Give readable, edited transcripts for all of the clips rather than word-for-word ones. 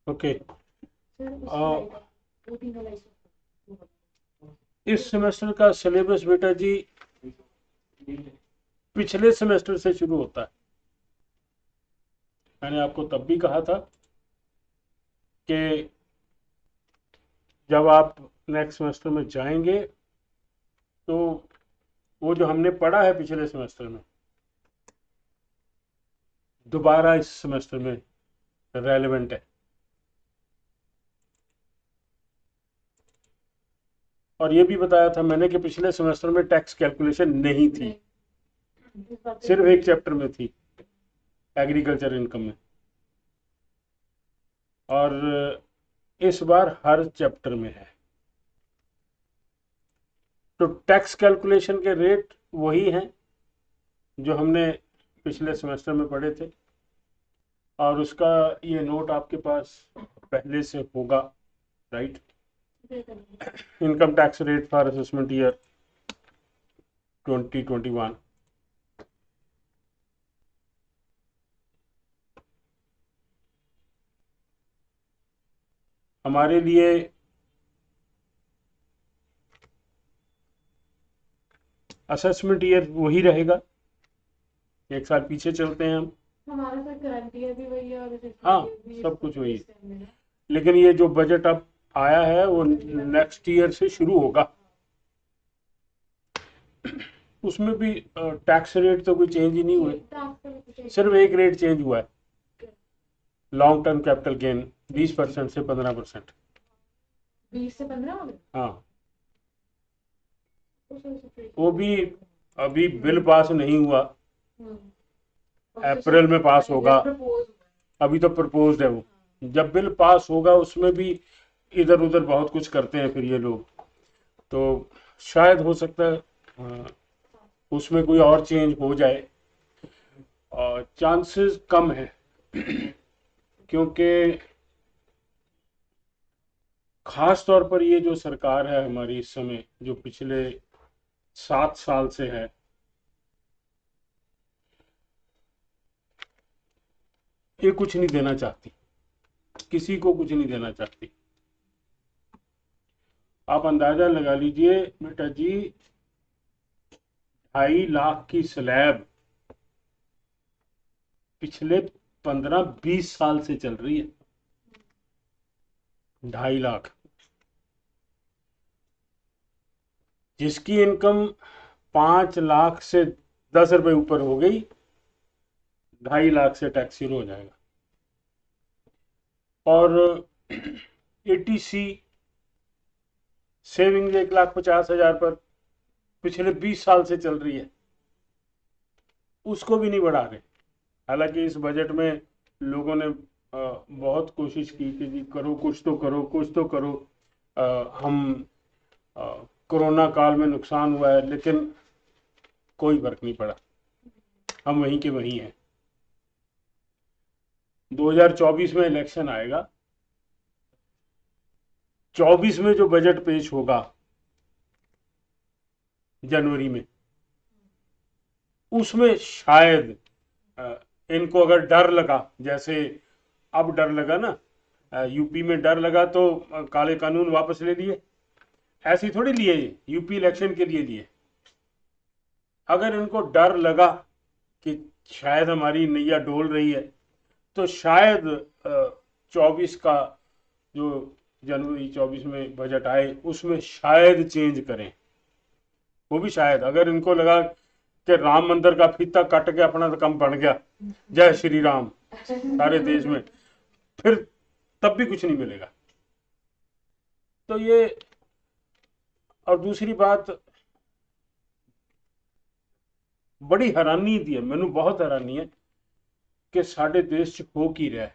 Okay. Sir उस आ, slide वो तीनों लाइसेंस। इस सेमेस्टर का सिलेबस बेटा जी पिछले सेमेस्टर से शुरू होता है। मैंने आपको तब भी कहा था कि जब आप नेक्स्ट सेमेस्टर में जाएंगे तो वो जो हमने पढ़ा है पिछले सेमेस्टर में दोबारा इस सेमेस्टर में रेलेवेंट है। और ये भी बताया था मैंने कि पिछले सेमेस्टर में टैक्स कैलकुलेशन नहीं थी, सिर्फ एक चैप्टर में थी, एग्रीकल्चर इनकम में। और इस बार हर चैप्टर में है। तो टैक्स कैलकुलेशन के रेट वही हैं जो हमने पिछले सेमेस्टर में पढ़े थे, और उसका ये नोट आपके पास पहले से होगा, right. Income tax rate for assessment year 2021। हमारे लिए असेसमेंट ईयर वही रहेगा, एक साल पीछे चलते हैं हम। हमारा सर करंट ईयर भी वही है और हाँ, सब कुछ वही है, लेकिन ये जो बजट अब आया है वो नेक्स्ट ईयर से शुरू होगा। उसमें भी टैक्स रेट तो कोई चेंज ही नहीं हुए, सिर्फ एक रेट चेंज हुआ है, लॉन्ग टर्म कैपिटल गेन 20% से 15%। 20 से 15 हो गए। हाँ, वो भी अभी बिल पास नहीं हुआ, अप्रैल में पास होगा। अभी तो प्रपोज्ड है वो, जब बिल पास होगा उसमें भी इधर उधर बहुत कुछ करते हैं फिर ये लोग, तो शायद हो सकता है उसमें कोई और चेंज हो जाए, और चांसेस कम है क्योंकि खास तौर पर ये जो सरकार है हमारी इस समय, जो पिछले 7 साल से है, ये कुछ नहीं देना चाहती, किसी को कुछ नहीं देना चाहती। आप अंदाजा लगा लीजिए बेटा जी, 2.5 लाख की स्लैब पिछले 15-20 साल से चल रही है। 2.5 लाख, जिसकी इनकम 5 लाख से 10 रुपए ऊपर हो गई, 2.5 लाख से टैक्स शुरू हो जाएगा। और एटीसी सेविंग 1,50,000 पर पिछले 20 साल से चल रही है, उसको भी नहीं बढ़ा रहे। हालांकि इस बजट में लोगों ने बहुत कोशिश की कि जी करो, कुछ तो करो, कुछ तो करो। हम कोरोना काल में नुकसान हुआ है, लेकिन कोई फर्क नहीं पड़ा, हम वहीं के वहीं हैं। 2024 में इलेक्शन आएगा, 24 में जो बजट पेश होगा जनवरी में, उसमें शायद इनको अगर डर लगा, जैसे अब डर लगा ना, यूपी में डर लगा तो काले कानून वापस ले लिए, ऐसे थोड़ी लिए, यूपी इलेक्शन के लिए लिए। अगर इनको डर लगा कि शायद हमारी नैया डोल रही है, तो शायद 24 का जो जनवरी 24 में बजट आए उसमें शायद चेंज करें। वो भी शायद, अगर इनको लगा कि राम मंदिर का फीता कट के अपना तो कम बन गया, जय श्री राम सारे देश में, फिर तब भी कुछ नहीं मिलेगा। तो ये, और दूसरी बात, बड़ी हैरानी दी है मैनू, बहुत हैरानी है कि साढ़े देश च हो की रहा है।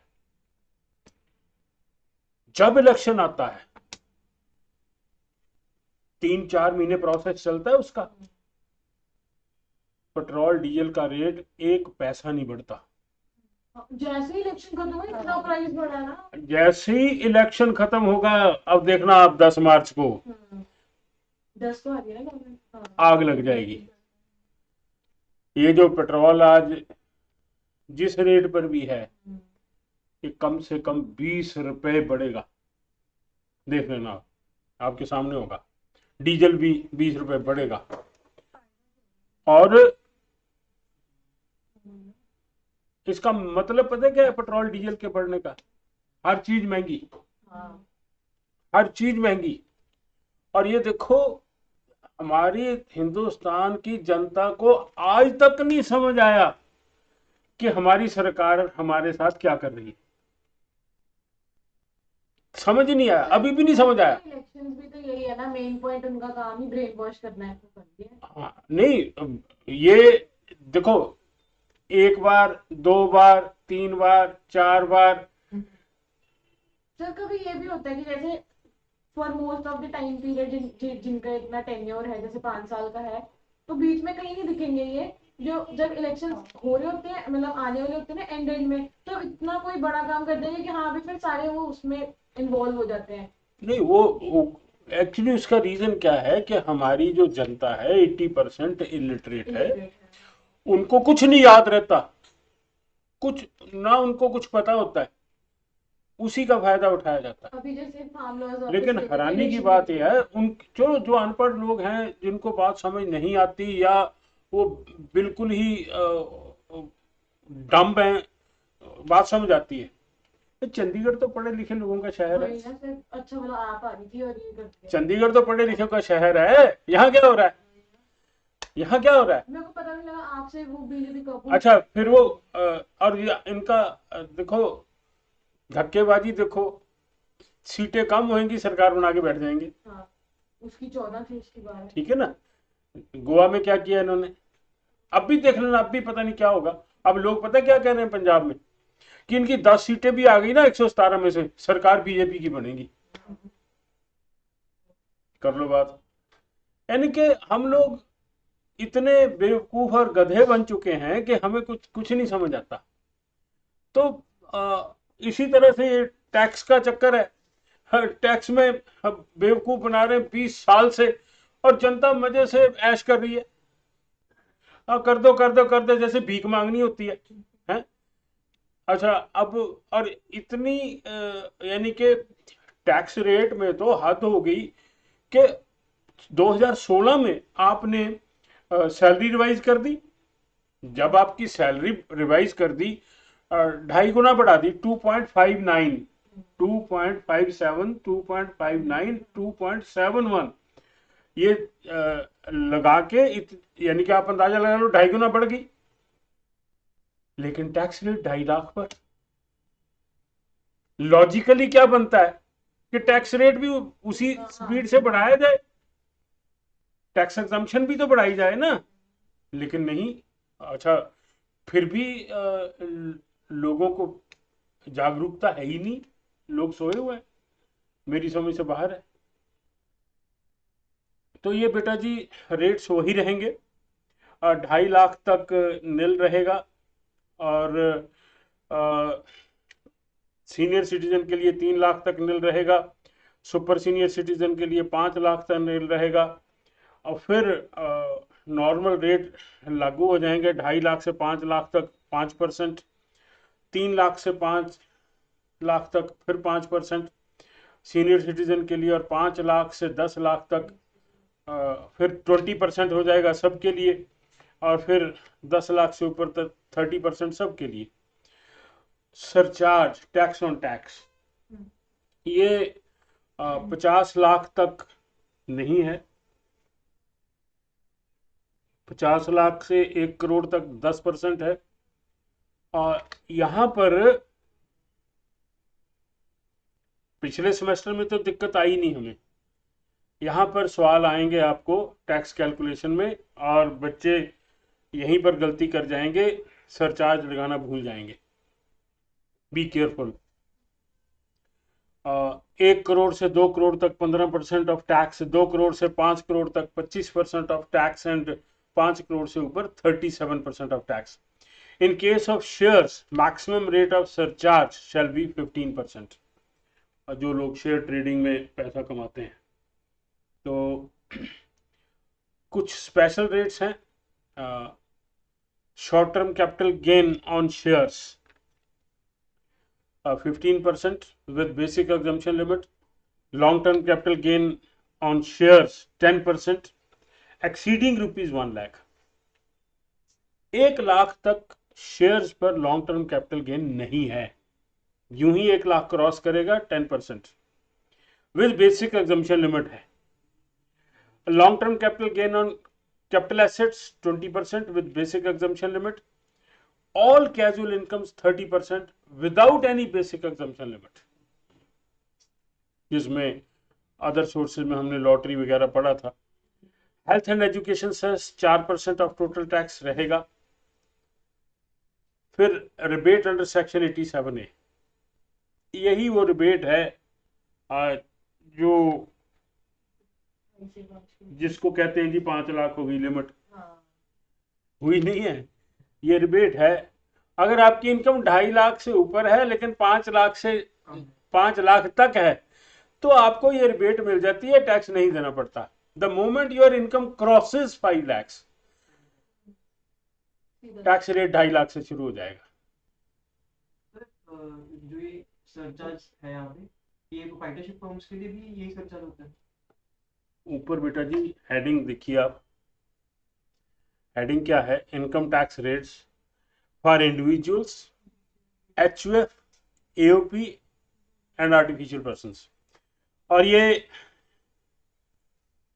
जब इलेक्शन आता है 3-4 महीने प्रोसेस चलता है उसका, पेट्रोल डीजल का रेट 1 पैसा नहीं बढ़ता। जैसे ही इलेक्शन खत्म हुआ इतना प्राइस बढ़ा ना। जैसे ही इलेक्शन खत्म होगा, अब देखना आप 10 मार्च को 10 को आ गया ना गवर्नमेंट। आग लग जाएगी। ये जो पेट्रोल आज जिस रेट पर भी है, ये कम से कम 20 रुपए बढ़ेगा। देख लेना आप, आपके सामने होगा। डीजल भी 20 रुपए बढ़ेगा। और इसका मतलब पता है क्या है पेट्रोल डीजल के बढ़ने का? हर चीज महंगी, हाँ। हर चीज महंगी। और ये देखो, हमारी हिंदुस्तान की जनता को आज तक नहीं समझ आया कि हमारी सरकार हमारे साथ क्या कर रही है। समझ ही नहीं आया, अभी भी नहीं समझ आया। इलेक्शंस भी तो यही है ना, मेन पॉइंट उनका काम ही ब्रेन वॉश करना है, तो कर दिया। हाँ, नहीं, ये देखो, एक बार, 2 बार, 3 बार, 4 बार। सर कभी ये भी होता है कि जैसे for most of the time period जिनका इतना टेन्योर है, जैसे 5 साल का है, तो बीच में कहीं नहीं दिखेंगे ये। जो जब इलेक्शन हो रहे होते हैं, मतलब आने वाले होते हैं ना, एंड में तो इतना कोई बड़ा काम कर देंगे कि हाँ भी फिर सारे वो उसमें इन्वॉल्व हो जाते हैं। नहीं, वो एक्चुअली उसका रीजन क्या है कि हमारी जो जनता है 80% इलिटरेट है। इलिटरेट है। उनको कुछ नहीं याद रहता, कुछ ना उनको कुछ पता होता है, उसी का फायदा उठाया जाता है। अभी जैसे फार्म लॉज ऑफिस लेकिन ले लेके हैरानी की रेशनिंग बात की यह है। है, उन जो अनपढ़ लोग हैं, जिनको बात समझ नहीं आती, या वो बिल्कुल ही डम्ब हैं, बात समझ आती है। तो चंडीगढ़ तो पढ़े लिखे लोगों का शहर है। वही ना सर, अच्छा मतलब आप आ रही थी और ये कर दिया। चंडीगढ़ तो पढ़े लिखे का शहर है। यहाँ क्या हो रहा है? यहाँ क्या हो रहा है? मेरे को पता नहीं लगा आपसे वो बीजेपी कपूर। अच्छा, फिर वो और इनका देखो, धक्केबाजी देखो। सीटें कम होंगी, सरकार बना के बैठ जाएंगे। हाँ, उसकी 14 थी, उसकी 12। ठीक है ना? गोवा में क्या किया इन्होंने? अब भी देख लेना, अब भी पता नहीं क्या होगा। अब लोग पता क्या कह रहे हैं पंजाब में, कि इनकी 10 सीटें भी आ गई ना 117 में से, सरकार बीजेपी की बनेगी। कर लो बात। यानी कि हम लोग इतने बेवकूफ और गधे बन चुके हैं कि हमें कुछ कुछ नहीं समझ आता। तो इसी तरह से ये टैक्स का चक्कर है। हर टैक्स में हम बेवकूफ बना रहे हैं 20 साल से, और जनता मजे से ऐश कर रही है। कर दो कर दो कर दो, जैसे भीख मांगनी होती है, हैं? अच्छा, अब और इतनी यानी कि टैक्स रेट में तो हद हो गई कि 2016 में आपने सैलरी रिवाइज कर दी। जब आपकी सैलरी रिवाइज कर दी, 2.5 गुना बढ़ा दी, 2.59, 2.57, 2.59, 2.71, ये लगा के यानी कि आप अंदाजा लगा लो 2.5 गुना बढ़ गई। लेकिन टैक्स रेट 2.5 लाख पर। लॉजिकली क्या बनता है कि टैक्स रेट भी उसी स्पीड से बढ़ाया जाए, टैक्स एग्जम्पशन भी तो बढ़ाई जाए ना। लेकिन नहीं। अच्छा, फिर भी लोगों को जागरूकता है ही नहीं, लोग सोए हुए हैं, मेरी समझ से बाहर है। तो ये बेटा जी, रेट्स वही रहेंगे, 2.5 लाख तक नील रहेगा। और सीनियर सिटीजन के लिए 3 लाख तक नील रहेगा। सुपर सीनियर सिटीजन के लिए 5 लाख तक नील रहेगा। और फिर नॉर्मल रेट लागू हो जाएंगे 2.5 लाख से 5 लाख तक 5%, 3 लाख से 5 लाख तक फिर 5% सीनियर सिटीजन के लिए, और 5 लाख से 10 लाख तक फिर 20% हो जाएगा सबके लिए। और फिर 10 लाख से ऊपर तक 30% सबके लिए। सरचार्ज, टैक्स ऑन टैक्स, ये 50 लाख तक नहीं है। 50 लाख से 1 करोड़ तक 10% है। और यहां पर पिछले सेमेस्टर में तो दिक्कत आई नहीं हमें। यहाँ पर सवाल आएंगे आपको टैक्स कैलकुलेशन में, और बच्चे यहीं पर गलती कर जाएंगे, सरचार्ज लगाना भूल जाएंगे। Be careful. 1 करोड़ से 2 करोड़ तक 15% ऑफ टैक्स, 2 करोड़ से 5 करोड़ तक 25% ऑफ टैक्स, एंड 5 करोड़ से ऊपर 37% of tax. In case of shares, maximum rate of surcharge shall be 15%। और जो लोग शेयर ट्रेडिंग में पैसा कमाते हैं, तो कुछ स्पेशल रेट्स हैं। Short term capital gain on shares, 15% with basic exemption limit. Long term capital gain on shares 10%, exceeding rupees 1 lakh. 1 lakh तक शेयर्स पर लॉन्ग टर्म कैपिटल गेन नहीं है, यूं ही 1 लाख क्रॉस करेगा 10% विद बेसिक एग्जम्पशन लिमिट है. Long term capital gain on capital assets 20% with basic exemption limit. All casual incomes 30% without any basic exemption limit. जिसमें other sources में हमने lottery वगैरह पढ़ा था. Health and education cess 4% of total tax रहेगा. फिर rebate under section 87A, यही वो रिबेट है जो जिसको कहते हैं जी 5 लाख हो गई लिमिट. हुई नहीं है, ये रिबेट है. अगर आपकी इनकम 2.5 लाख से ऊपर है लेकिन 5 लाख से 5 लाख तक है तो आपको ये रिबेट मिल जाती है, टैक्स नहीं देना पड़ता. The moment your income crosses 5 lakhs, tax rate 2.5 lakh से शुरू हो जाएगा. जो ये सरचार्ज है यहाँ पे, ये प्रोप्राइटरशिप फर्म्स के लिए भी यही सरचार्ज होता है? ऊपर बेटा जी हेडिंग देखिए आप. हेडिंग क्या है? Income tax rates for individuals, HUF, AOP and artificial persons. और ये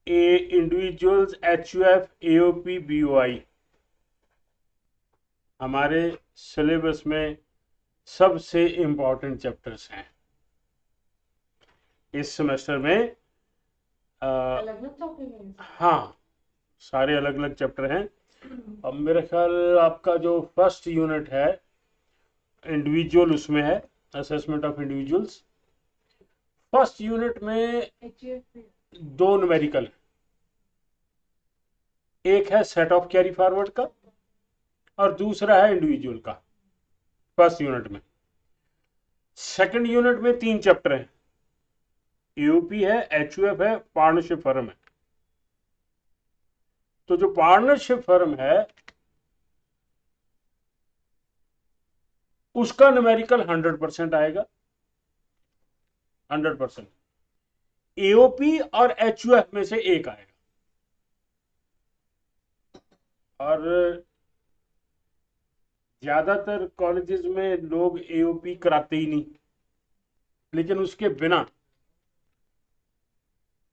इंडिविजुअल्स, HUF, AOP, BOI हमारे सिलेबस में सबसे इंपॉर्टेंट चैप्टर्स हैं इस सेमेस्टर में. हाँ, सारे अलग अलग चैप्टर हैं. अब मेरे ख्याल आपका जो फर्स्ट यूनिट है इंडिविजुअल, उसमें है assessment of individuals. First unit में 2 न्यूमेरिकल, एक है सेट ऑफ कैरी फॉरवर्ड का और दूसरा है इंडिविजुअल का. फर्स्ट यूनिट में. सेकंड यूनिट में 3 चैप्टर हैं. AOP है, HUF है, पार्टनरशिप फर्म है. तो जो पार्टनरशिप फर्म है उसका न्यूमेरिकल 100% आएगा, 100%. AOP और HUF में से एक आएगा. और ज्यादातर कॉलेजेस में लोग AOP कराते ही नहीं, लेकिन उसके बिना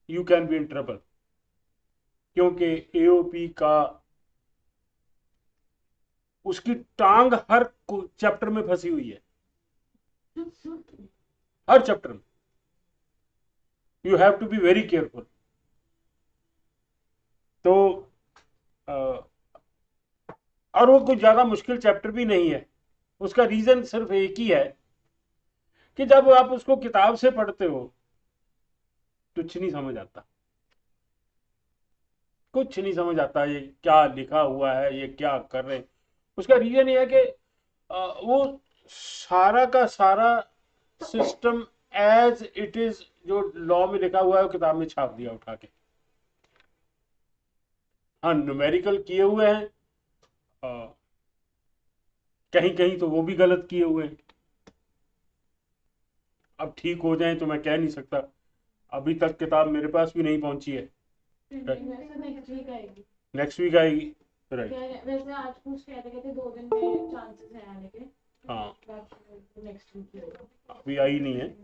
you can be in trouble, क्योंकि AOP का उसकी टांग हर चैप्टर में फंसी हुई है, हर चैप्टर में. You have to be very careful. तो और वो कुछ ज्यादा मुश्किल चैप्टर भी नहीं है. उसका रीजन सिर्फ एक ही है कि जब आप उसको किताब से पढ़ते हो कुछ नहीं समझ आता, कुछ नहीं समझ आता ये क्या लिखा हुआ है, ये क्या कर रहे हैं. उसका रीजन ये है कि वो सारा का सारा सिस्टम एज इट इज जो लॉ में लिखा हुआ है वो किताब में छाप दिया उठा के. हाँ, न्यूमेरिकल किए हुए हैं, कहीं कहीं तो वो भी गलत किए हुए हैं. अब ठीक हो जाए तो मैं कह नहीं सकता, अभी तक किताब मेरे पास भी नहीं पहुंची है. नेक्स्ट वीक आएगी. नेक्स्ट वीक आएगी, राइट. वैसे आज कुछ कह रहे थे 2 दिन में चांसेस हैं आने के. हाँ, नेक्स्ट वीक अभी आई नहीं है,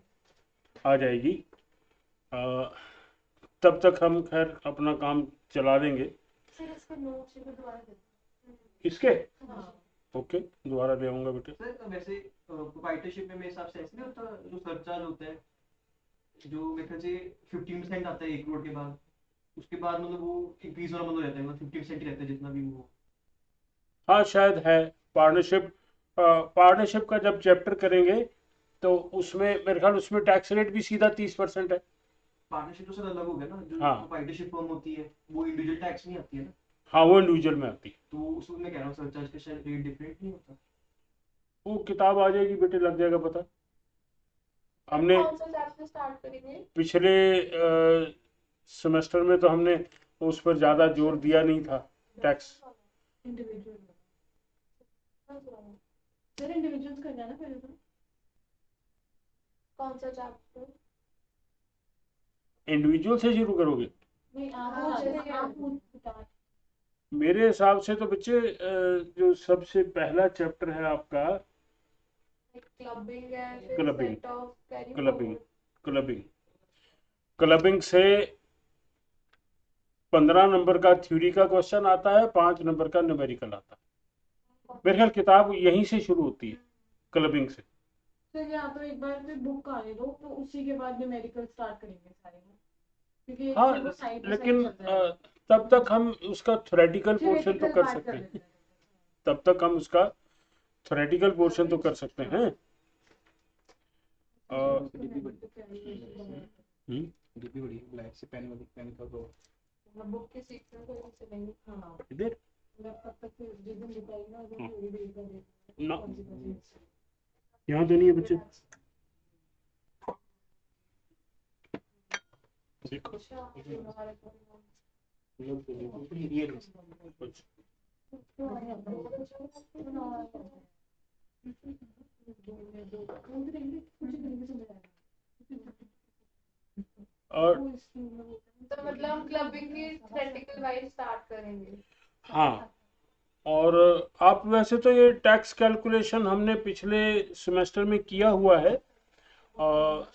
आ जाएगी. तब तक हम खैर अपना काम चला देंगे. सर इसके नोट्स भी दोबारा दे. इसके हाँ. ओके, दोबारा ले आऊंगा बेटे. सर वैसे प्रोप्राइटरशिप में मेरे हिसाब से ऐसे नहीं होता, जो सरचार्ज होता है जो मेरे ख्याल से 15% आता है 1 करोड़ के बाद, उसके बाद मतलब वो इंक्रीज होना बंद हो जाता है, मतलब 50% ही रहता है जितना भी वो. हाँ शायद है. पार्टनरशिप पार्टनरशिप का जब चैप्टर करेंगे तो उसमें मेरे ख्याल उसमें टैक्स रेट भी सीधा 30% है. पार्टनरशिप तो सर अलग हो गया ना, जो हाँ. प्रोप्राइटरशिप फर्म होती है वो इंडिविजुअल टैक्स नहीं आती है ना, हाँ, वो इंडिविजुअल में आती है. तो उसमें मैं कह रहा हूँ सरचार्ज का शायद रेट डिफरेंट नहीं होता. वो किताब आ जाएगी बेटे, लग जाएगा पता. हमने कौन सा चैप्टर स्टार्ट करेंगे? पिछले सेमेस्टर में तो हमने उस पर ज़्यादा जोर दिया नहीं था, टैक्स. इंडिविजुअल. सर इंडिविजुअल्स करना है ना पहले तो. कौन सा चैप्टर? इंडिविजुअल से शुरू करोगे? नहीं आप बता। मेरे हिसाब से तो बच्चे जो सबसे पहला चैप्टर है आपका क्लबिंग है, फिर clubbing set of carry clubbing forward. Clubbing clubbing से 15 नंबर का थ्योरी का क्वेश्चन आता है, 5 नंबर का न्यूमेरिकल आता है। मेरे ख्याल किताब यहीं से शुरू होती है, क्लबिंग से। सर या तो एक बार फिर बुक आने दो, तो उसी के बाद न्यूमेरिकल स्टार्ट करेंगे सारे लोग, क्योंकि हाँ, फिर वो साइड बाय लेकिन साइड चल जाएगा। तब तक हम उसका थ्योरेटिकल पोर्शन तो Theoretical कर part सकते कर हैं। लेते हैं। तब तक हम उसका थ्योरेटिकल पोर्शन तो कर सकते हैं। डिब्बी बड़ी ब्लैक से पेन वाली पेन का तो बुक की सीक्वेंस को चलेंगे। हाँ, इधर मतलब तब तक फिर जिस दिन बताएगा वो हाँ। थोड़ी देर का ना, कौन सी कौन सी। यहाँ तो नहीं है बच्चे। देखो और तो मतलब हम क्लबिंग की थ्योरेटिकल वाइज स्टार्ट करेंगे। हाँ, और आप वैसे तो ये टैक्स कैलकुलेशन हमने पिछले सेमेस्टर में किया हुआ है, और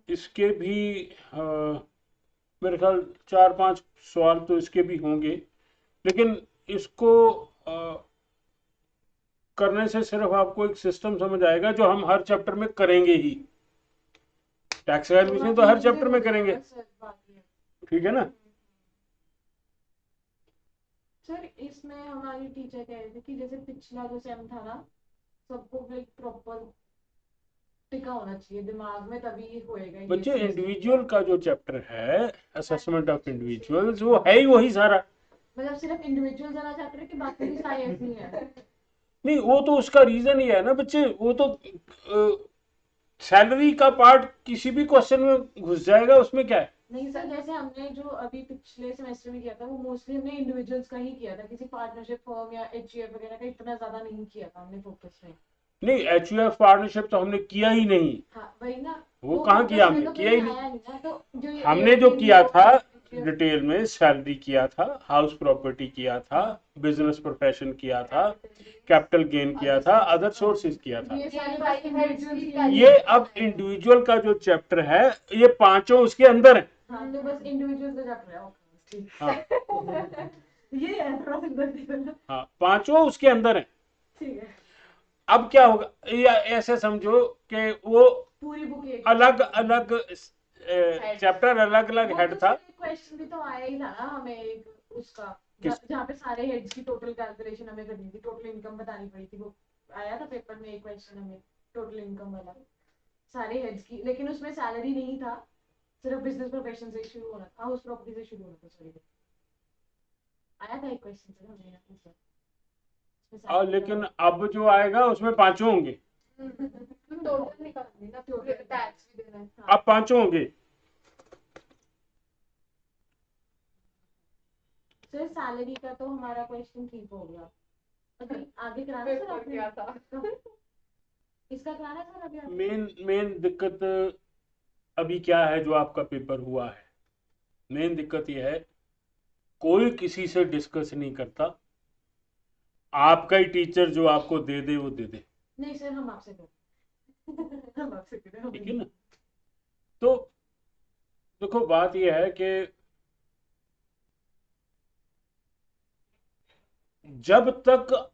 इसके भी मेरे ख्याल 4-5 सवाल तो इसके भी होंगे, लेकिन इसको करने से सिर्फ आपको एक सिस्टम समझ आएगा जो हम हर चैप्टर में करेंगे ही। टैक्स कैलकुलेशन तो हर चैप्टर में करेंगे, ठीक है ना। सर इसमें हमारी टीचर कह रहे थे कि जैसे पिछला जो सेम था ना, सबको लाइक प्रॉपर टिका होना चाहिए दिमाग में, तभी ये होएगा ये बच्चे चीज़। इंडिविजुअल का जो चैप्टर है, असेसमेंट ऑफ इंडिविजुअल्स, वो है ही वही सारा। मतलब सिर्फ इंडिविजुअल वाला चैप्टर है कि बाकी भी सारे ऐसे ही हैं? नहीं, वो तो उसका रीजन ही है ना बच्चे, वो तो सैलरी का पार्ट किसी भी क्वेश्चन में घुस जाएगा, उसमें क्या है। नहीं सर, जैसे हमने जो अभी पिछले सेमेस्टर में किया था वो मोस्टली हमने इंडिविजुअल्स का ही किया था, किसी पार्टनरशिप फर्म या एचयूएफ वगैरह का इतना ज्यादा नहीं किया था हमने फोकस में। नहीं, एचयूएफ पार्टनरशिप तो हमने किया ही नहीं। हाँ वही ना, वो कहाँ focus किया में हमने, तो किया कहीं ही नहीं। आया नहीं ना, तो जो ये हमने जो AOP किया था HUF डिटेल में, सैलरी किया था, हाउस प्रॉपर्टी किया था, बिजनेस प्रोफेशन किया था, कैपिटल गेन किया था, अदर सोर्सेज किया था। ये सारे ये बस five heads इंडिविजुअल्स की के लिए। ये अब इंडिविजुअल का जो चैप्टर है, ये पांचों उसके अंदर है। हाँ तो बस इंडिविजुअल्स का चैप्टर है, ओके ठीक। हाँ ये है थोड़ा सा गलती। हाँ, पांचों उसके अंदर है। ठीक है, अब क्या होगा, या ऐसे समझो कि वो पूरी बुक एक अलग अलग चैप्टर, अलग अलग वो हेड तो था। सर एक क्वेश्चन भी तो आया ही था ना हमें, एक उसका किस? जहाँ पे सारे हेड्स की टोटल कैलकुलेशन हमें करनी थी, टोटल इनकम बतानी पड़ी थी, वो आया था पेपर में एक क्वेश्चन हमें, टोटल इनकम वाला, सारे हेड्स की, लेकिन उसमें सैलरी नहीं था, सिर्फ बिजनेस प्रोफेशन से शुरू होना था, हाउस प्रॉपर्टी से शुरू होना था, सॉरी आया था एक क्वेश्चन सर हमें यहाँ पे, उसमें salary लेकिन का- अब जो आएगा उसमें पांचों होंगे। टोटल निकालनी ना, टैक्स भी देना है। अब पांचों होंगे। सर सैलरी का तो हमारा क्वेश्चन ठीक हो गया, अभी आगे कराना सर पेपर आपने क्या था? इसका कराना सर अभी आपने? मेन दिक्कत अभी क्या है, जो आपका पेपर हुआ है, मेन दिक्कत यह है, कोई किसी से डिस्कस नहीं करता। आपका ही टीचर जो आपको दे दे वो दे दे, नहीं सर हम आपसे करें हम आपसे करें ठीक है ना। तो देखो, बात यह है कि जब तक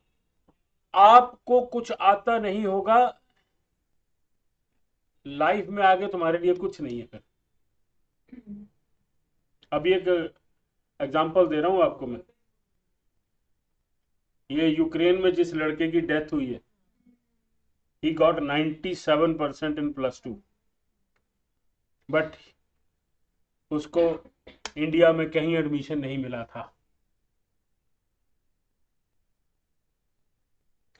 आपको कुछ आता नहीं होगा, लाइफ में आगे तुम्हारे लिए कुछ नहीं है फिर। अभी एक एग्जांपल दे रहा हूं आपको मैं। ये यूक्रेन में जिस लड़के की डेथ हुई है, ही गॉट 97% इन +2, बट उसको इंडिया में कहीं एडमिशन नहीं मिला था।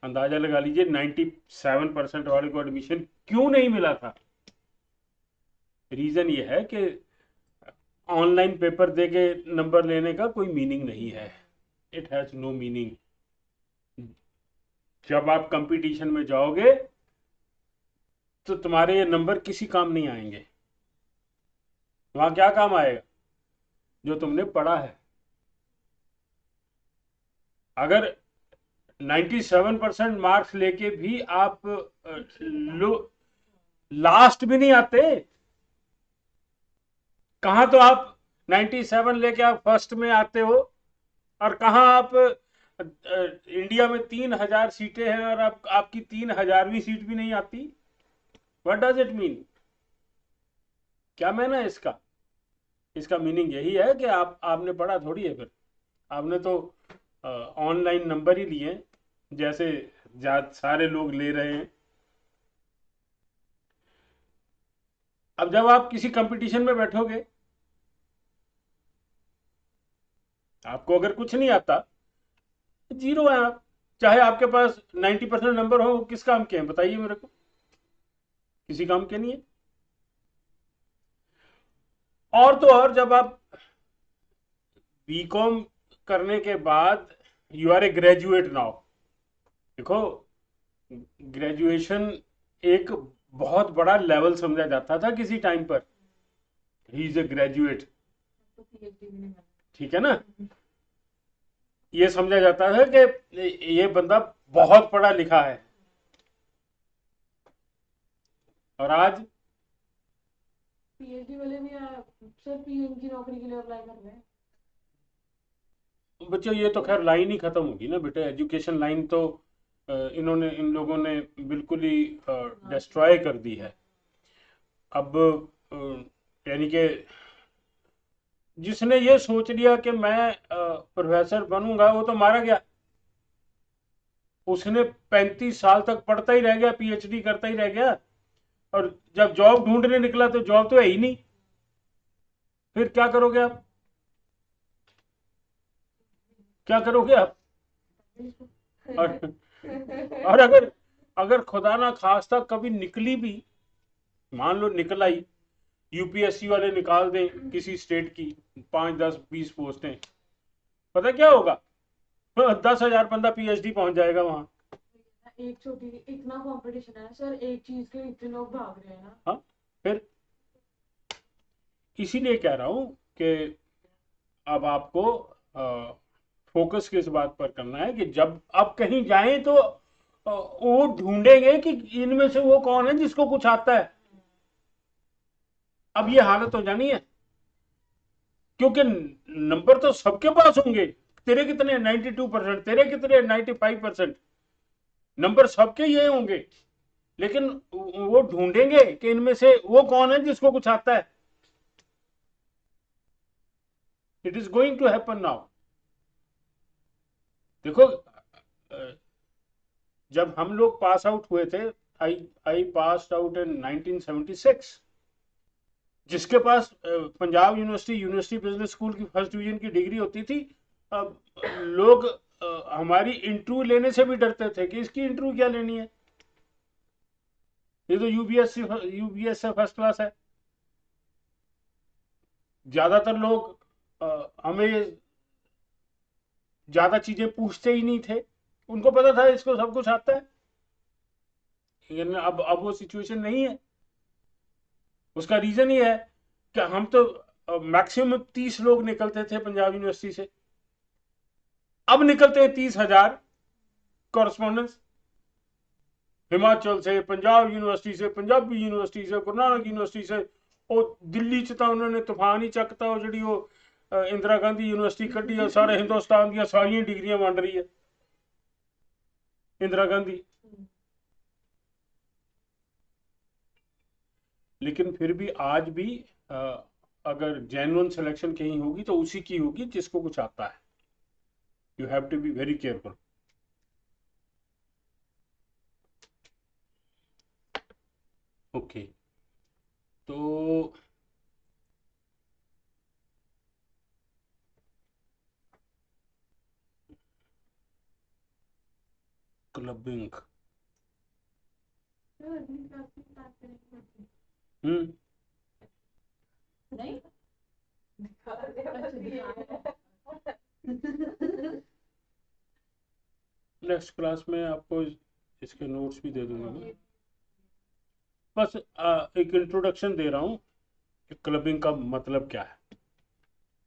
अंदाजा लगा लीजिए 97% वाले को एडमिशन क्यों नहीं मिला था। रीजन ये है कि ऑनलाइन पेपर दे के नंबर लेने का कोई मीनिंग नहीं है, इट हैज नो मीनिंग। जब आप कंपटीशन में जाओगे तो तुम्हारे ये नंबर किसी काम नहीं आएंगे। वहां क्या काम आएगा? जो तुमने पढ़ा है। अगर 97% मार्क्स लेके भी आप लो लास्ट भी नहीं आते, कहां तो आप 97 लेके आप फर्स्ट में आते हो, और कहां आप इंडिया में 3000 सीटें हैं और आपकी 3000वीं सीट भी नहीं आती। What does it mean? क्या मैन है इसका? इसका मीनिंग यही है कि आपने पढ़ा थोड़ी है। फिर आपने तो ऑनलाइन नंबर ही लिए हैं, जैसे सारे लोग ले रहे हैं। अब जब आप किसी कंपटीशन में बैठोगे, आपको अगर कुछ नहीं आता, जीरो है आप, चाहे आपके पास 90% नंबर हो, किस काम के हैं बताइए मेरे को? किसी काम के नहीं है। और तो और, जब आप बीकॉम करने के बाद you are a graduate now. देखो, ग्रेजुएशन एक बहुत बड़ा लेवल समझा जाता था किसी टाइम पर। ही इज ए ग्रेजुएट, तो पीएचडी भी नहीं ठीक है ना? ये समझा जाता है कि ये बंदा बहुत पढ़ा लिखा है। और आज पीएचडी वाले भी सर पीएम की नौकरी के लिए अप्लाई कर रहे हैं। बच्चों, ये तो खैर लाइन ही खत्म होगी ना बेटे। एजुकेशन लाइन तो इन लोगों ने बिल्कुल ही डिस्ट्रॉय कर दी है। अब यानी कि जिसने ये सोच लिया कि मैं प्रोफेसर बनूंगा, वो तो मारा गया। उसने 35 साल तक पढ़ता ही रह गया, पीएचडी करता ही रह गया, और जब जॉब ढूंढने निकला तो जॉब तो है ही नहीं। फिर क्या करोगे आप? क्या करोगे आप? और और अगर खुदा ना खास्ता कभी निकली भी, मान लो निकल आई, यूपीएससी वाले निकाल दें किसी स्टेट की 5, 10, 20 पोस्टें, पता क्या होगा? 10,000 बंदा पीएचडी पहुंच जाएगा वहां। एक छोटी इतना कंपटीशन है सर, एक चीज के इतने लोग भाग रहे हैं ना। हाँ, फिर इसीलिए कह रहा हूं कि अब आपको फोकस किस बात पर करना है कि जब आप कहीं जाएं तो वो ढूंढेंगे कि इनमें से वो कौन है जिसको कुछ आता है। अब ये हालत हो जानी है, क्योंकि नंबर तो सबके पास होंगे। तेरे कितने? 92%। तेरे कितने? 95%। नंबर सबके ये होंगे, लेकिन वो ढूंढेंगे कि इनमें से वो कौन है जिसको कुछ आता है। It is going to happen now. देखो, जब हम लोग पास आउट हुए थे, आई पास आउट इन 1976। जिसके पास पंजाब यूनिवर्सिटी बिजनेस स्कूल की फर्स्ट डिवीजन की डिग्री होती थी, लोग हमारी इंटरव्यू लेने से भी डरते थे कि इसकी इंटरव्यू क्या लेनी है, ये तो यूबीएस से फर्स्ट क्लास है। ज्यादातर लोग हमें ज्यादा चीजें पूछते ही नहीं थे, उनको पता था इसको सब कुछ आता है। लेकिन अब वो सिचुएशन नहीं है। उसका रीजन ये है कि हम तो मैक्सिमम 30 लोग निकलते थे पंजाब यूनिवर्सिटी से, अब निकलते हैं 30,000 कॉरेस्पॉन्डेंस। हिमाचल से, पंजाब यूनिवर्सिटी से, पंजाबी यूनिवर्सिटी से, गुरु नानक यूनिवर्सिटी से, और दिल्ली च तो उन्होंने तूफान ही चकता। वो जी वो इंदिरा गांधी यूनिवर्सिटी कड्डी है, सारे हिंदुस्तान दी सारियां डिग्रियां वंड रही है इंदिरा गांधी। लेकिन फिर भी आज भी अगर जेन्युइन सिलेक्शन कहीं होगी तो उसी की होगी जिसको कुछ आता है। You have to be very careful. Okay, तो क्लबिंग, सर अगली क्लास में स्टार्ट करेंगे हम्म नहीं? नेक्स्ट क्लास में आपको इसके नोट्स भी दे दूंगा मैं। बस एक इंट्रोडक्शन दे रहा हूँ कि क्लबिंग का मतलब क्या है।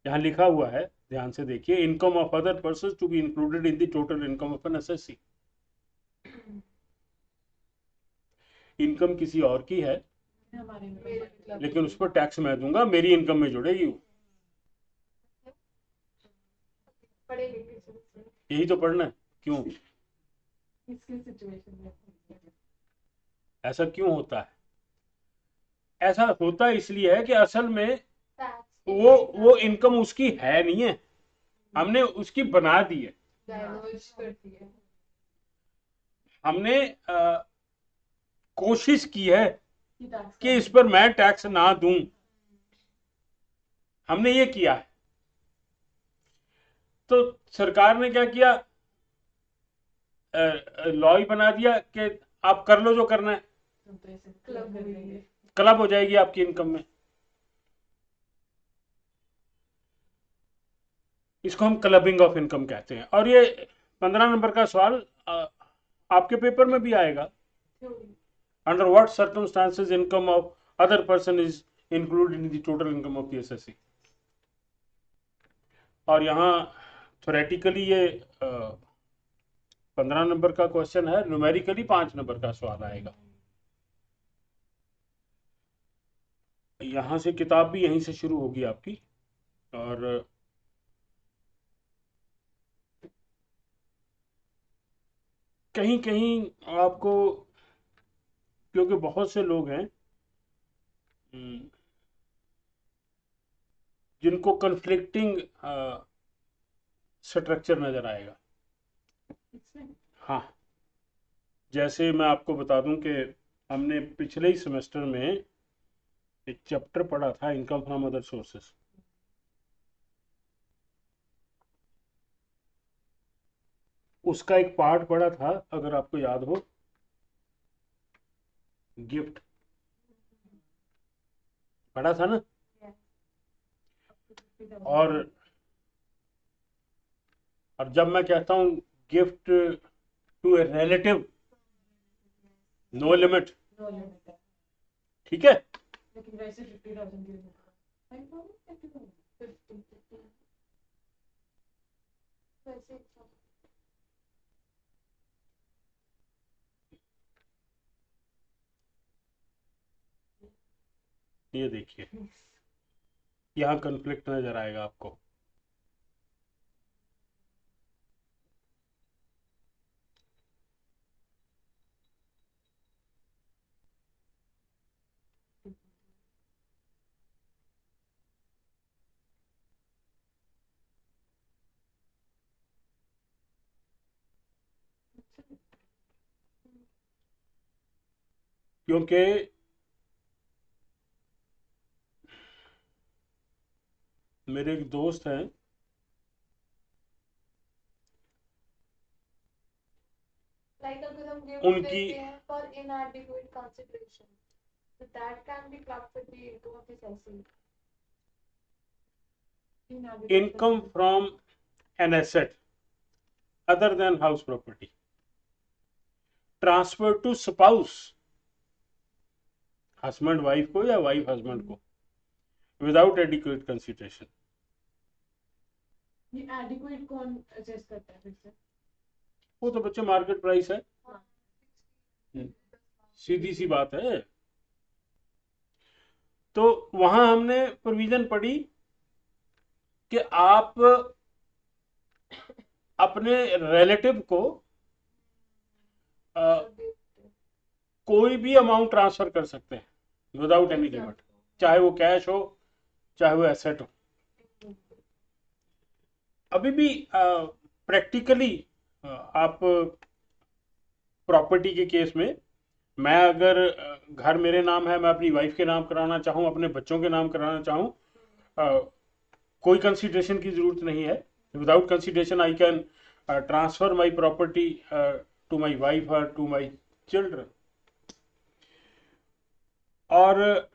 यहाँ लिखा हुआ है, ध्यान से देखिए, income of other person to be included in the total income of an SSC. Income किसी और की है, हमारे में मेरे मतलब लेकिन उस पर टैक्स मैं दूंगा, मेरी इनकम में जुड़ेगी वो। पढ़े लिखे से यही तो पढ़ना है। क्यों इसकी सिचुएशन में ऐसा क्यों होता है? ऐसा होता इसलिए है कि असल में टैक्स वो इनकम उसकी है नहीं है, हमने उसकी बना दी है। डाइवर्ज करती है। हमने कोशिश की है कि टैक्स कि इस पर मैं टैक्स ना दूं, हमने ये किया है। तो सरकार ने क्या किया, लॉ ही बना दिया कि आप कर लो जो करना है, तो ऐसे क्लब कर हुई देंगे। क्लब हो जाएगी आपकी इनकम में। इसको हम क्लबिंग ऑफ इनकम कहते हैं। और ये 15 नंबर का सवाल आपके पेपर में भी आएगा। Under what circumstances income of other person is included in the total income of the assessee. और यहाँ थोरेटिकली ये 15 नंबर का क्वेश्चन है, न्यूमेरिकली 5 नंबर का सवाल आएगा। यहाँ से किताब भी यहीं से शुरू होगी आपकी। और कहीं कहीं आपको, क्योंकि बहुत से लोग हैं जिनको कन्फ्लिक्टिंग स्ट्रक्चर नजर आएगा। इसमें हाँ, जैसे मैं आपको बता दूं कि हमने पिछले ही सेमेस्टर में एक चैप्टर पढ़ा था, इनकम फ्रॉम अदर सोर्सेस। उसका एक पार्ट पढ़ा था, अगर आपको याद हो, गिफ्ट पढ़ा था ना। और जब मैं कहता हूं gift to a relative, no limit, no limit है, ठीक है। लेकिन वैसे 50,000 की वैसे ये देखिए, यहाँ कन्फ्लिक्ट नजर आएगा आपको। क्योंकि मेरे एक दोस्त हैं, लाइक अगर हम गिफ्ट उनकी देते हैं for इनएडिक्वेट consideration so that can be clubbed with the income of the SSC. Income from an asset other than house property transfer to spouse, husband wife को या वाइफ हस्बैंड को, विदाउट एडिक्वेट कंसिडरेशन। ये adequate कौन assess करता है फिर से? वो तो बच्चे मार्केट प्राइस है, हाँ, सीधी सी बात है। तो वहां हमने प्रोविजन पढ़ी कि आप अपने रिलेटिव को कोई भी अमाउंट ट्रांसफर कर सकते हैं विदाउट एनी लिमिट, चाहे वो कैश हो चाहे वो एसेट हो। अभी भी प्रैक्टिकली आप प्रॉपर्टी के केस में, मैं अगर घर मेरे नाम है, मैं अपनी वाइफ के नाम कराना चाहूँ, अपने बच्चों के नाम कराना चाहूँ, कोई कंसिडरेशन की जरूरत नहीं है। Without consideration I can transfer my property to my wife और टू माई चिल्ड्रन। और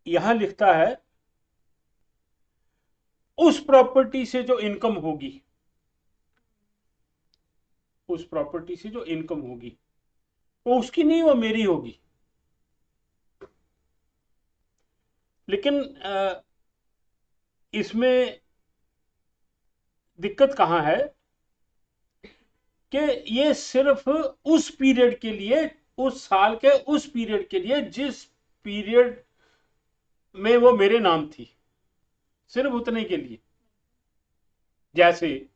यहां लिखता है उस प्रॉपर्टी से जो इनकम होगी, उस प्रॉपर्टी से जो इनकम होगी वो उसकी नहीं, वो मेरी होगी। लेकिन इसमें दिक्कत कहाँ है कि ये सिर्फ उस पीरियड के लिए, उस साल के उस पीरियड के लिए जिस पीरियड में वो मेरे नाम थी, सिर्फ उतने के लिए। जैसे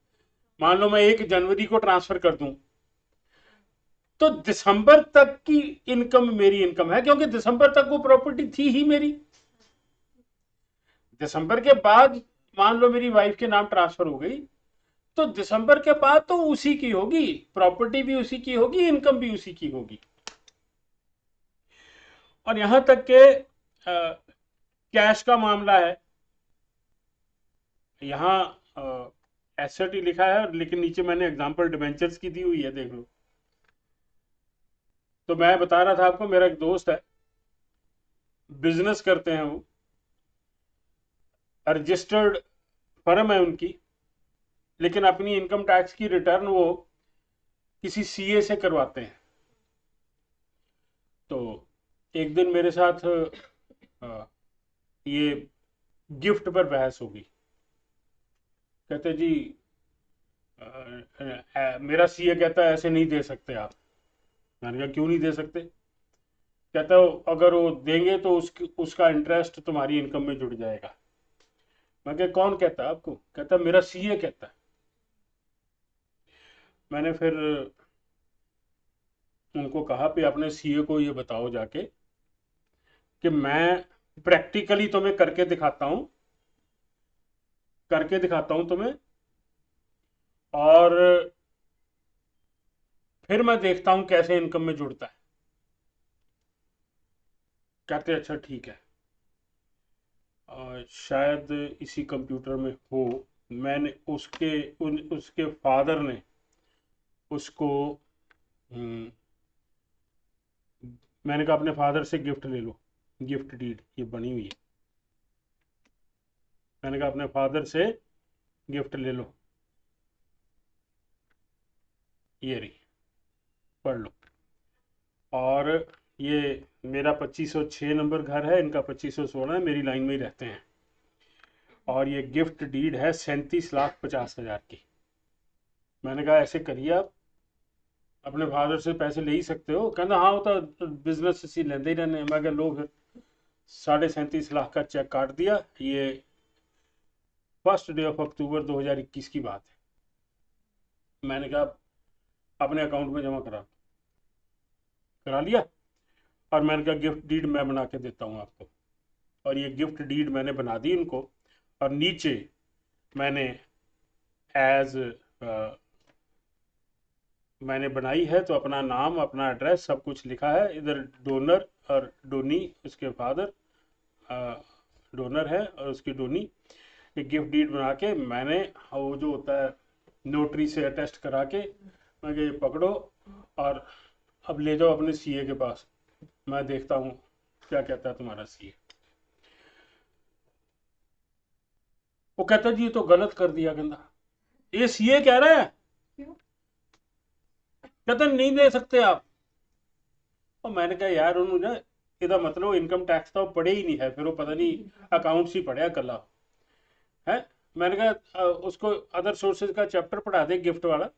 मान लो मैं 1 जनवरी को ट्रांसफर कर दूं तो दिसंबर तक की इनकम मेरी इनकम है, क्योंकि दिसंबर तक वो प्रॉपर्टी थी ही मेरी। दिसंबर के बाद मान लो मेरी वाइफ के नाम ट्रांसफर हो गई तो दिसंबर के बाद तो उसी की होगी, प्रॉपर्टी भी उसी की होगी, इनकम भी उसी की होगी। और यहां तक के कैश का मामला है, यहां एसेट ही लिखा है लेकिन नीचे मैंने एग्जांपल डिबेंचर्स की दी हुई है, देख लो। तो मैं बता रहा था आपको, मेरा एक दोस्त है, बिजनेस करते हैं वो, रजिस्टर्ड फर्म है उनकी, लेकिन अपनी इनकम टैक्स की रिटर्न वो किसी सीए से करवाते हैं। तो एक दिन मेरे साथ ये गिफ्ट पर बहस होगी। कहते जी मेरा सीए कहता है ऐसे नहीं दे सकते आप। मैंने कहा क्यों नहीं दे सकते? कहता है अगर वो देंगे तो उसका इंटरेस्ट तुम्हारी इनकम में जुड़ जाएगा। मैं कहा कौन कहता है आपको? कहता मेरा सीए कहता है। मैंने फिर उनको कहा कि अपने सीए को ये बताओ जाके कि मैं प्रैक्टिकली तुम्हें करके दिखाता हूं तुम्हें, और फिर मैं देखता हूं कैसे इनकम में जुड़ता है। कहते अच्छा ठीक है। शायद इसी कंप्यूटर में हो, मैंने उसके फादर ने उसको मैंने कहा अपने फादर से गिफ्ट ले लो, गिफ्ट डीड ये बनी हुई है। मैंने कहा अपने फादर से गिफ्ट ले लो, ये रही, पढ़ लो। और ये मेरा 2506 नंबर घर है, इनका 2516 है, मेरी लाइन में ही रहते हैं। और ये गिफ्ट डीड है 37,50,000 की। मैंने कहा ऐसे करिए आप अपने फादर से पैसे ले ही सकते हो। कहना हाँ वो तो बिजनेस से लेंदे ही रहने। मैं कहा लो फिर 37.5 लाख का चेक काट दिया। ये 1 डे ऑफ अक्टूबर 2021 की बात है। मैंने कहा अपने अकाउंट में जमा करा लिया। और मैंने कहा गिफ्ट डीड मैं बना के देता हूँ आपको। और ये गिफ्ट डीड मैंने बना दी इनको, और नीचे मैंने मैंने बनाई है तो अपना नाम, अपना एड्रेस सब कुछ लिखा है। इधर डोनर और डोनी, उसके फादर डोनर है और उसकी डोनी। एक गिफ्ट डीड बना के मैंने वो जो होता है नोटरी से अटेस्ट करा के, मैं ये पकड़ो और अब ले जाओ अपने सीए के पास, मैं देखता हूँ क्या कहता है तुम्हारा सीए। वो कहता जी ये तो गलत कर दिया। कहता ये सीए कह रहा है, कहते नहीं दे सकते आप। और मैंने कहा यार उन्होंने ਇਹਦਾ मतलब इनकम टैक्स तो पढ़े ही नहीं है, फिर वो पता नहीं अकाउंट्स ही पढ़िया कला है। मैंने कहा उसको अदर सोर्सेज का चैप्टर पढ़ा दे गिफ्ट वाला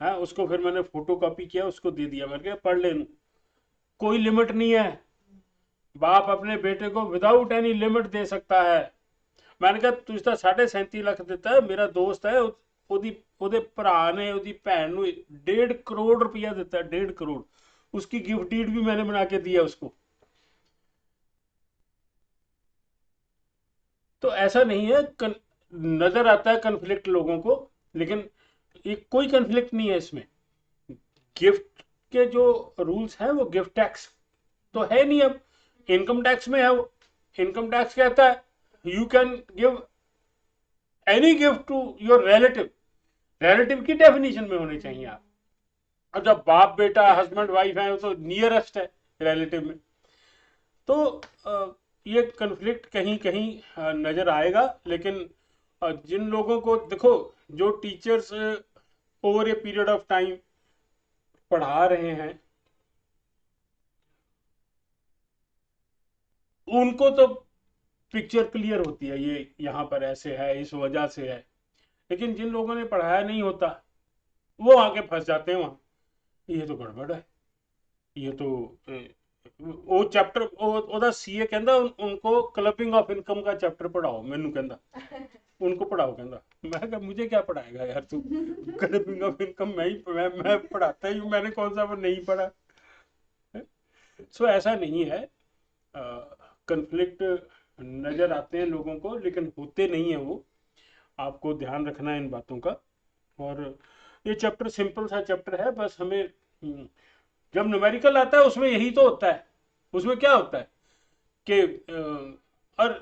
है। उसको फिर मैंने फोटो कॉपी किया, उसको दे दिया। मैंने कहा पढ़ ले, कोई लिमिट नहीं है, बाप अपने बेटे को विदाउट एनी लिमिट दे सकता है। मैंने कहा तुझ तो 37.5 लाख देता है, मेरा दोस्त है ਉਹਦੇ ਭਰਾ ने ਉਹਦੀ ਭੈਣ ਨੂੰ 1.5 करोड़ रुपया देता है, 1.5 करोड़। उसकी गिफ्ट डीड भी मैंने बना के दिया उसको। तो ऐसा नहीं है, नजर आता है कन्फ्लिक्ट लोगों को, लेकिन ये कोई कन्फ्लिक्ट नहीं है इसमें। गिफ्ट के जो रूल्स हैं वो गिफ्ट टैक्स तो है नहीं, अब इनकम टैक्स में है। वो इनकम टैक्स कहता है you can give any gift to your relative. Relative की डेफिनेशन में होने चाहिए आप। अब जब बाप बेटा हस्बैंड वाइफ है तो नियरेस्ट है रिलेटिव में। तो ये कन्फ्लिक्ट कहीं कहीं नजर आएगा। लेकिन जिन लोगों को देखो, जो teachers over a period of time पढ़ा रहे हैं उनको तो पिक्चर क्लियर होती है, ये यहाँ पर ऐसे है, इस वजह से है। लेकिन जिन लोगों ने पढ़ाया नहीं होता वो आके फंस जाते हैं वहां, ये तो गड़बड़ है, ये तो वो चैप्टर ਉਹਦਾ ਸੀਏ ਕਹਿੰਦਾ उनको क्लबिंग ऑफ इनकम का चैप्टर पढ़ाओ, मैनू कहंदा उनको पढ़ाओ, कहंदा मैं कहा मुझे क्या पढ़ाएगा यार तू, क्लबिंग ऑफ इनकम मैं पढ़ाता ही हूँ, मैंने कौन सा वो नहीं पढ़ा। सो ऐसा नहीं है, कन्फ्लिक्ट नजर आते हैं लोगों को लेकिन होते नहीं है वो, आपको ध्यान रखना है इन बातों का। और ये चैप्टर सिंपल सा चैप्टर है, बस हमें जब न्यूमेरिकल आता है उसमें यही तो होता है, उसमें क्या होता है कि और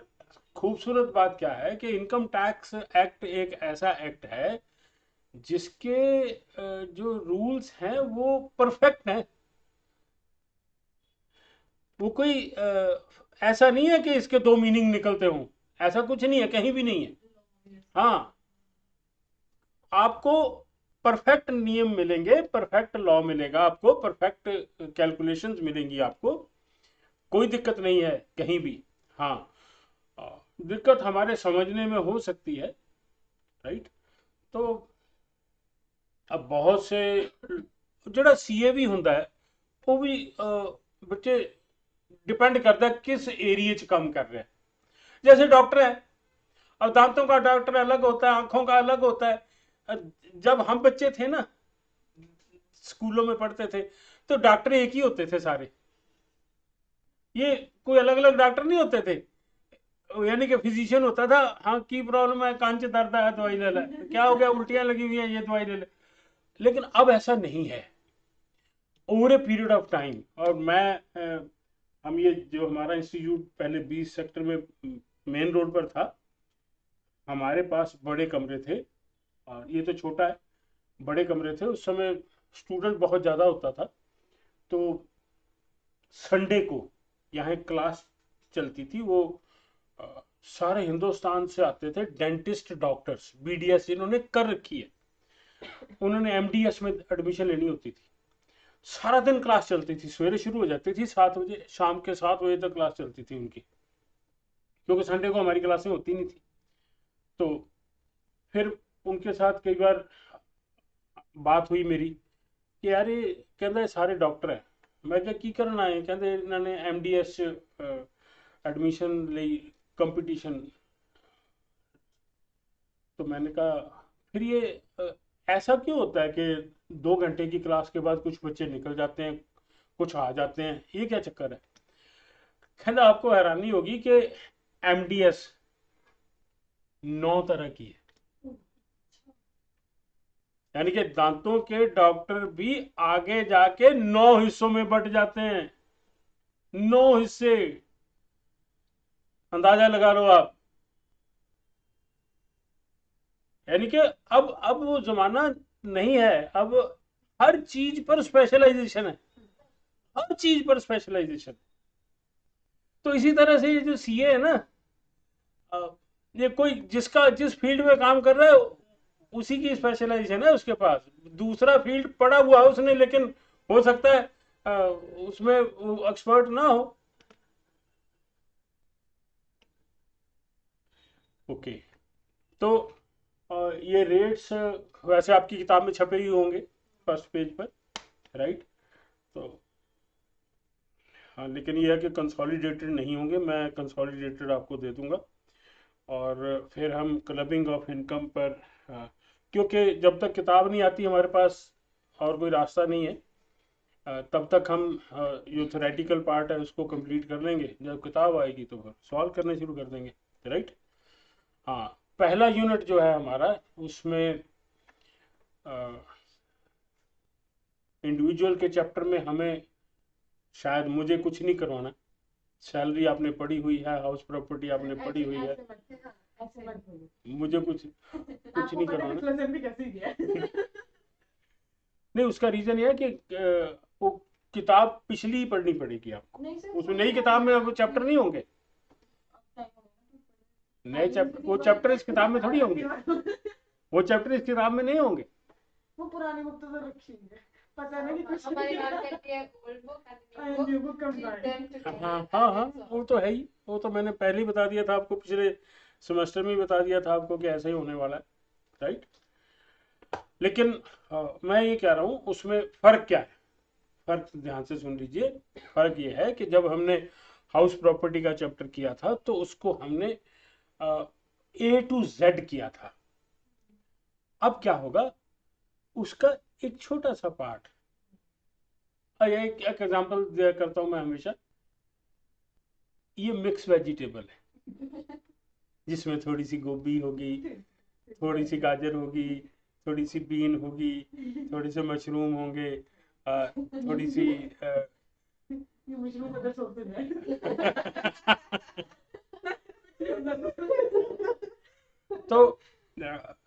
खूबसूरत बात क्या है कि इनकम टैक्स एक्ट एक ऐसा एक्ट है जिसके जो रूल्स हैं वो परफेक्ट हैं, वो कोई ऐसा नहीं है कि इसके दो मीनिंग निकलते हों, ऐसा कुछ नहीं है, कहीं भी नहीं है। हाँ, आपको परफेक्ट नियम मिलेंगे, परफेक्ट लॉ मिलेगा आपको, परफेक्ट कैलकुलेशंस मिलेंगी आपको, कोई दिक्कत नहीं है कहीं भी। हाँ, दिक्कत हमारे समझने में हो सकती है, राइट। तो अब बहुत से ਜਿਹੜਾ सीए भी ਹੁੰਦਾ है वो भी बच्चे डिपेंड करता है किस एरिए च काम कर रहे हैं। जैसे डॉक्टर है, अब दांतों का डॉक्टर अलग होता है, आंखों का अलग होता है। जब हम बच्चे थे ना, स्कूलों में पढ़ते थे, तो डॉक्टर एक ही होते थे सारे, ये कोई अलग अलग डॉक्टर नहीं होते थे, यानी कि फिजिशियन होता था, हाँ की प्रॉब्लम है, कान च दर्द है दवाई ले ले, क्या हो गया उल्टियां लगी हुई हैं ये दवाई ले ले। लेकिन अब ऐसा नहीं है, over a period of time. और मैं हम ये जो हमारा इंस्टीट्यूट पहले 20 सेक्टर में मेन रोड पर था, हमारे पास बड़े कमरे थे, और ये तो छोटा है, बड़े कमरे थे। उस समय स्टूडेंट बहुत ज़्यादा होता था, तो संडे को यहाँ एक क्लास चलती थी, वो सारे हिंदुस्तान से आते थे डेंटिस्ट डॉक्टर्स, बीडीएस इन्होंने कर रखी है, उन्होंने एमडीएस में एडमिशन लेनी होती थी। सारा दिन क्लास चलती थी, सवेरे शुरू हो जाती थी 7 बजे, शाम के 7 बजे तक क्लास चलती थी उनकी, क्योंकि संडे को हमारी क्लासें होती नहीं थी। तो फिर उनके साथ कई बार बात हुई मेरी कि यार ये कहता है सारे डॉक्टर हैं, मैं क्या की करना है, कहते इन्होंने एमडीएस एडमिशन ली कंपटीशन। तो मैंने कहा फिर ये ऐसा क्यों होता है कि 2 घंटे की क्लास के बाद कुछ बच्चे निकल जाते हैं, कुछ आ जाते हैं, ये क्या चक्कर है। कहना आपको हैरानी होगी कि एमडीएस 9 तरह की है, यानी कि दांतों के डॉक्टर भी आगे जाके 9 हिस्सों में बंट जाते हैं, 9 हिस्से, अंदाजा लगा लो आप। यानी कि अब वो जमाना नहीं है, अब हर चीज पर स्पेशलाइजेशन है, हर चीज पर स्पेशलाइजेशन। तो इसी तरह से ये जो सीए है ना, ये कोई जिस फील्ड में काम कर रहा है उसी की स्पेशलाइजेशन है उसके पास, दूसरा फील्ड पढ़ा हुआ है उसने, लेकिन हो सकता है उसमें एक्सपर्ट ना हो। ओके, तो ये रेट्स वैसे आपकी किताब में छपे ही होंगे फर्स्ट पेज पर, राइट। तो हाँ, लेकिन ये है कि कंसोलिडेटेड नहीं होंगे, मैं कंसोलिडेटेड आपको दे दूंगा। और फिर हम क्लबिंग ऑफ इनकम पर, क्योंकि जब तक किताब नहीं आती हमारे पास और कोई रास्ता नहीं है, तब तक हम जो थ्योरेटिकल पार्ट है उसको कंप्लीट कर लेंगे, जब किताब आएगी तो फिर सॉल्व करने शुरू कर देंगे, राइट। हाँ, पहला यूनिट जो है हमारा, उसमें इंडिविजुअल के चैप्टर में हमें शायद मुझे कुछ नहीं करवाना, सैलरी आपने पढ़ी हुई है, हाउस प्रॉपर्टी आपने पढ़ी हुई है, मुझे कुछ नहीं करवाना। नहीं, उसका रीजन यह है कि वो किताब पिछली पढ़नी पड़ेगी आपको, उसमें नई किताब में वो चैप्टर नहीं होंगे, नए चैप्टर, वो चैप्टर इस किताब में थोड़ी होंगे, वो चैप्टर इस किताब में नहीं होंगे, वो पुरानी बुक तो रखी है, पता नहीं कुछ हमारी मैम कहती है old book and new new book book read them together. हाँ हाँ हाँ, वो तो है ही, वो तो मैंने पहले ही बता दिया था आपको, पिछले सेमेस्टर में ही बता दिया था आपको कि ऐसा ही होने वाला है, राइट। लेकिन मैं ये कह रहा हूँ उसमें फर्क क्या है, फर्क ध्यान से सुन लीजिए। फर्क ये है कि जब हमने हाउस प्रॉपर्टी का चैप्टर किया था तो उसको हमने A to Z किया था। अब क्या होगा, उसका एक छोटा सा पार्ट, एक एग्जांपल दिया करता हूं मैं हमेशा, ये मिक्स वेजिटेबल है जिसमें थोड़ी सी गोभी होगी, थोड़ी सी गाजर होगी, थोड़ी सी बीन होगी, थोड़ी से मशरूम होंगे, थोड़ी सी ये मशरूम अगर सोचते हैं तो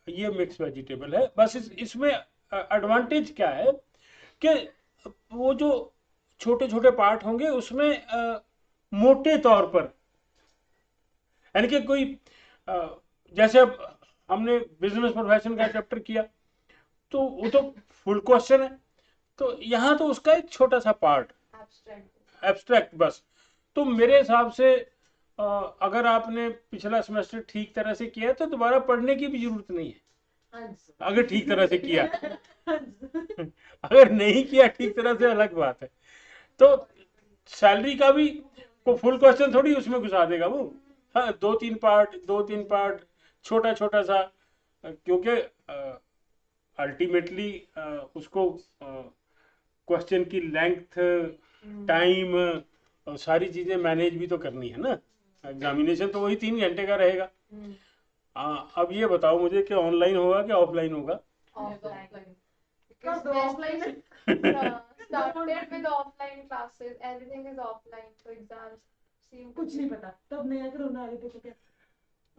ये मिक्स वेजिटेबल है। बस इसमें एडवांटेज क्या है कि वो जो छोटे छोटे पार्ट होंगे उसमें मोटे तौर पर, यानी कि कोई जैसे अब हमने बिजनेस प्रोफेशन का चैप्टर किया तो वो तो फुल क्वेश्चन है, तो यहाँ तो उसका एक छोटा सा पार्ट एब्स्ट्रैक्ट। एब्स्ट्रैक्ट बस। तो मेरे हिसाब से अगर आपने पिछला सेमेस्टर ठीक तरह से किया है तो दोबारा पढ़ने की भी जरूरत नहीं है, अगर ठीक तरह से किया। अगर नहीं किया ठीक तरह से अलग बात है। तो सैलरी का भी को फुल क्वेश्चन थोड़ी उसमें घुसा देगा वो, हाँ दो तीन पार्ट छोटा छोटा सा, क्योंकि अल्टीमेटली उसको क्वेश्चन की लेंथ, टाइम और सारी चीजें मैनेज भी तो करनी है ना। एग्जामिनेशन तो वही 3 घंटे का रहेगा। अब ये बताओ मुझे कि ऑनलाइन होगा कि ऑफलाइन होगा? Offline. Because Because the this offline started with offline classes, everything is offline, so exams seem to कुछ नहीं पता, तब नया कोरोना आ रही थी तो क्या।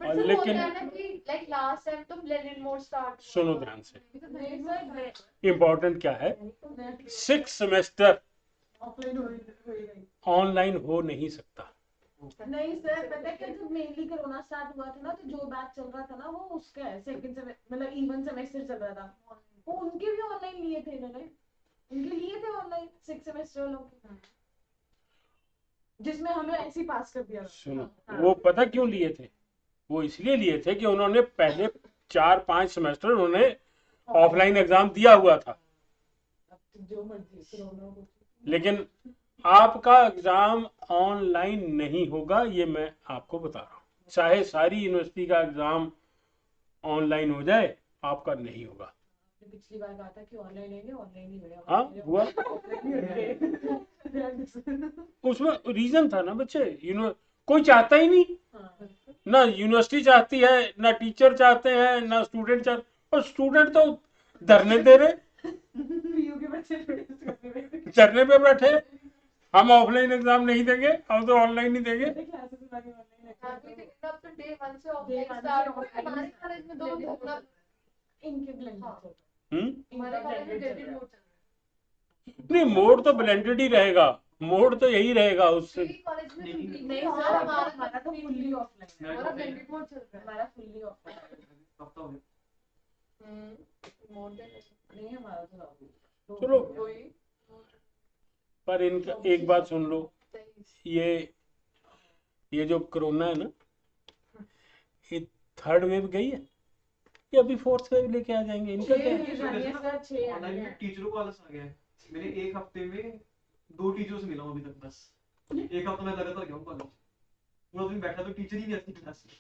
But फिर लेकिन- होता है ना कि like last time तो blended mode start हुआ सुनो था। ध्यान से, नहीं सर, इम्पोर्टेंट क्या है, 6 सेमेस्टर ऑफलाइन हो रही। ऑनलाइन हो नहीं सकता। नहीं सर, पता है क्या, जब मेनली कोरोना स्टार्ट हुआ था ना तो जो बैच चल रहा था ना वो उसका है सेकंड सेमेस्टर, मतलब इवन सेमेस्टर चल रहा था, वो उनके भी ऑनलाइन लिए थे इन्होंने, उनके लिए थे ऑनलाइन 6 सेमेस्टर वालों के, जिसमें हमें ऐसे ही पास कर दिया। सुनो, वो पता क्यों लिए थे, वो इसलिए लिए थे कि उन्होंने पहले 4-5 सेमेस्टर उन्होंने ऑफलाइन एग्जाम दिया हुआ था, अब तो जो मर्जी कोरोना हो। लेकिन आपका एग्जाम ऑनलाइन नहीं होगा, ये मैं आपको बता रहा हूँ। चाहे सारी यूनिवर्सिटी का एग्जाम ऑनलाइन हो जाए, आपका नहीं होगा। आपने पिछली बार कहा था कि ऑनलाइन लेंगे, ऑनलाइन ही हुआ। हाँ हुआ, उसमें रीजन था ना बच्चे, कोई चाहता ही नहीं, ना यूनिवर्सिटी चाहती है, ना टीचर चाहते हैं, ना स्टूडेंट चाहते, और स्टूडेंट तो धरने दे रहे, पीयू के बच्चे धरने पे बैठे, हम ऑफलाइन एग्जाम नहीं देंगे, हम तो ऑनलाइन ही देंगे। क्लासेस हमारी ऑनलाइन है। हाँ, क्योंकि अब तो day 1 से Day offline 1 से start हुआ। offline हमारे कॉलेज में दो मतलब इनके ब्लेंड हाँ। हम्म हमारे कॉलेज में blended mode चल रहा नहीं, मोड तो ब्लेंडेड ही रहेगा, मोड तो यही रहेगा है। उससे। मेरी कॉलेज में नहीं, completely नहीं हाँ, सर, हमारा हमारा तो फुल्ली ऑफलाइन है, हमारा blended mode चल रहा है। हमारा फुल्ली ऑफलाइन हफ्ता हो गया। More than नहीं है, हमारा तो लागू। चलो। वही पर इनका एक बात सुन लो, 23। ये जो कोरोना है ना, ये 3rd वेव गई है, ये अभी 4th वेव लेके आ जाएंगे, इनका क्या है? ऑनलाइन में टीचरों को आलस आ गया है। मैंने एक हफ्ते में 2 टीचरों से मिला हूं अभी तक, बस एक हफ्ता मैं लगातार गया हूं कॉलेज, पूरा दिन बैठा तो टीचर ही नहीं आती क्लास में।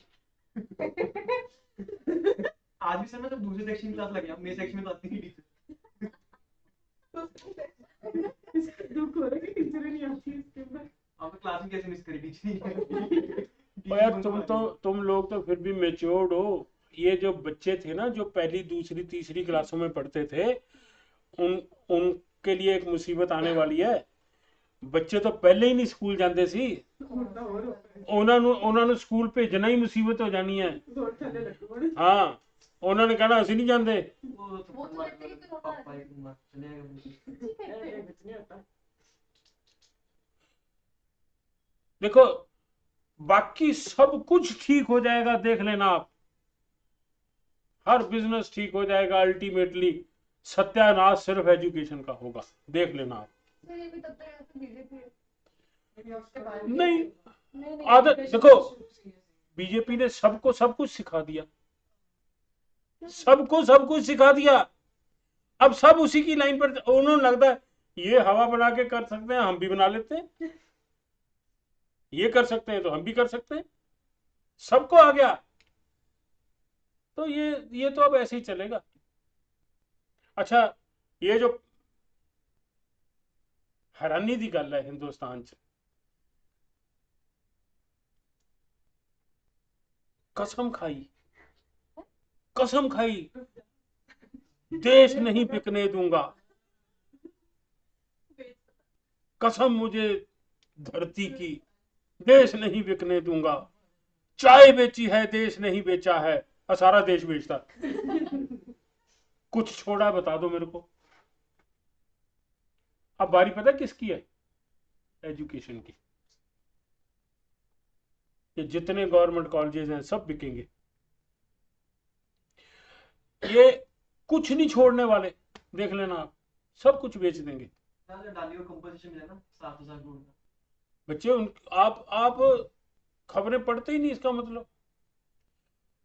आज भी सर मैं जब दूसरे सेक्शन की क्लास लग गया, मेरे सेक्शन में तो आती नहीं टीचर। दुख हो रहा है कि टीचर ही नहीं आती इसके ऊपर। अब तो क्लास में कैसे मिस करी, टीचर ही नहीं और यार तुम लोग तो फिर भी मेच्योर्ड हो। ये जो बच्चे थे ना जो पहली दूसरी तीसरी क्लासों में पढ़ते थे, उनके लिए एक मुसीबत आने वाली है। ਬੱਚੇ तो पहले ही नहीं स्कूल जाते सी, ਉਹਨਾਂ ਨੂੰ ਸਕੂਲ ਭੇਜਣਾ ਹੀ ਮੁਸੀਬਤ ਹੋ ਜਾਣੀ ਹੈ। ਹਾਂ, ਉਹਨਾਂ ਨੇ ਕਹਿਣਾ ਅਸੀਂ ਨਹੀਂ ਜਾਂਦੇ। वो तो लगता है कि कोरोना पापा एक मार चले गए। देखो बाकी सब कुछ ठीक हो जाएगा, देख लेना आप, हर बिजनेस ठीक हो जाएगा अल्टीमेटली, सत्यानाश सिर्फ एजुकेशन का होगा, देख लेना आप। सर ये भी तब तक ऐसे बीजेपी है। नहीं, नहीं आदत education देखो, का issue है। बीजेपी ने सबको सब कुछ सिखा दिया, सबको सब कुछ सिखा दिया। अब सब उसी की लाइन पर, उन्होंने लगता है ये हवा बना के कर सकते हैं, हम भी बना लेते हैं, ये कर सकते हैं तो हम भी कर सकते हैं, सबको आ गया। तो ये तो अब ऐसे ही चलेगा। अच्छा, ये जो हैरानी की गल है हिंदुस्तान च, कसम खाई, कसम खाई, देश नहीं बिकने दूंगा, कसम मुझे धरती की, देश नहीं बिकने दूंगा, चाय बेची है देश नहीं बेचा है, और सारा देश बेचता। कुछ छोड़ा बता दो मेरे को। अब बारी पता है किसकी है? एजुकेशन की। ये जितने गवर्नमेंट कॉलेजेस हैं सब बिकेंगे, ये कुछ नहीं छोड़ने वाले, देख लेना आप, सब कुछ बेच देंगे। डाली को कंपोजिशन मिला ना 7,000 करोड़ का। बच्चे आप खबरें पढ़ते ही नहीं, इसका मतलब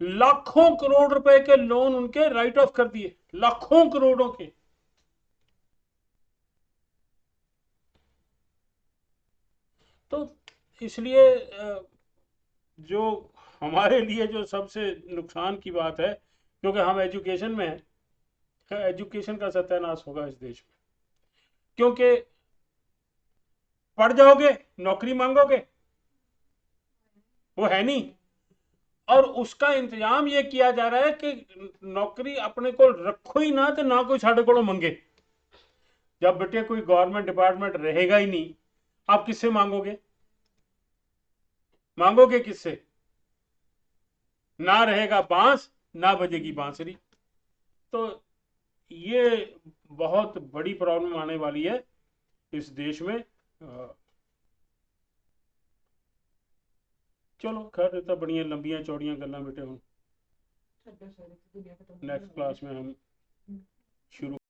लाखों करोड़ रुपए के लोन उनके राइट ऑफ कर दिए, लाखों करोड़ों के। तो इसलिए जो हमारे लिए जो सबसे नुकसान की बात है, क्योंकि हम एजुकेशन में हैं, एजुकेशन का सत्यानाश होगा इस देश में। क्योंकि पढ़ जाओगे नौकरी मांगोगे, वो है नहीं, और उसका इंतजाम ये किया जा रहा है कि नौकरी अपने को रखो ही ना, तो ना कोई साढ़े को मंगे। जब बेटे कोई गवर्नमेंट डिपार्टमेंट रहेगा ही नहीं, आप किससे मांगोगे? मांगोगे किससे? ना रहेगा बांस, ना बजेगी बांसुरी। तो ये बहुत बड़ी प्रॉब्लम आने वाली है इस देश में। चलो खैर, इतना बड़िया लंबियां चौड़ियां गल्लां बेटे, हम छब्बीस साल की दुनिया खत्म नेक्स्ट क्लास में हम शुरू